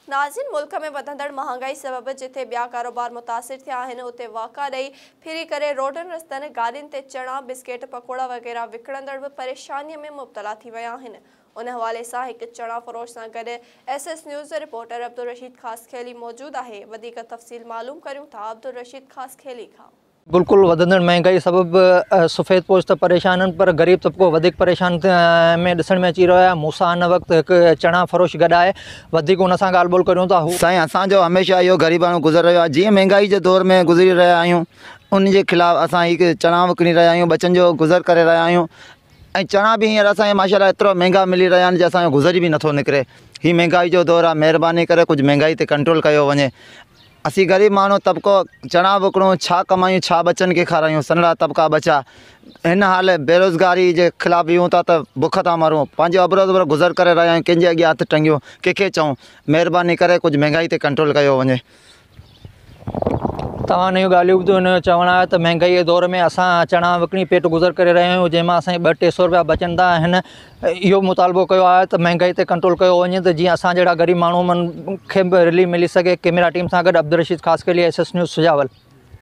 नाज़रीन, मुल्क में वधंदड़ महांगाई सबब जिथे ॿिया कारोबार मुतासिर थिया आहिनि उते वाक़ा ॾेई फिरी करे रोडनि रस्तनि गाॾियुनि ते चणा बिस्किट पकोड़ा वग़ैरह विकिणंदड़ बि परेशानीअ में मुब्तला थी विया आहिनि। उन हवाले सां हिकु चणा फरोश सां गॾु SS news reporter Abdul Rashid Khaskheli मौजूद आहे। वधीक तफ़सील मालूम करियूं था अब्दुल रशीद ख़ासखेली खां। बिल्कुल वधंदड़ महंगाई सबब सफ़ेद पोश त परेशान पर गरीब तबको वधिक परेशान में ॾिसण में अची रहियो आहे। मूंसां हिन वक़्तु हिकु चणा फरोश गॾु आहे, वधीक हुन सां ॻाल्हि ॿोल करियूं था। साईं, असांजो हमेशह इहो ग़रीबाणो गुज़र रहियो आहे। जीअं महांगाई जे दौर में गुज़री रहिया आहियूं, उन जे ख़िलाफ़ु असां हिकु चणा विकिणी रहिया आहियूं, बचनि जो गुज़र करे रहिया आहियूं। ऐं चणा बि हींअर असांखे माशाल्लाह एतिरो महांगा मिली रहिया आहिनि जो असांजो गुज़र बि नथो निकिरे। हीअ महांगाई जो दौर आहे, महिरबानी करे कुझु महांगाई ते कंट्रोल कयो वञे। असीं ग़रीब माण्हू तबिको चणा विकिणूं, छा कमायूं, छा बचनि खे खारायूं। सनड़ा तबिका बचा हिन हाल बेरोज़गारी जे ख़िलाफ़ु बीहूं था त बुख था मरूं, पंहिंजो अबरो अबरो गुज़र करे रहिया आहियूं। कंहिंजे अॻियां हथु टंगियूं, कंहिंखे चऊं। महिरबानी करे कुझु महांगाई ते कंट्रोल कयो वञे। तव्हां इहो ॻाल्हियूं ॿुधो, हिन जो चवणु आहे त महांगाई जे दौर में असां चणा विकिणी पेट गुज़र करे रहिया आहियूं, जंहिंमां असांखे 200-300 रुपया बचनि था। हिन इहो मुतालबो कयो आहे त महांगाई ते कंट्रोल कयो वञे त जीअं असां जहिड़ा ग़रीब माण्हू खे बि रिलीफ मिली सघे। कैमरा टीम सां गॾु अब्दुल रशीद ख़ासखेली SS न्यूज़ सुजावल।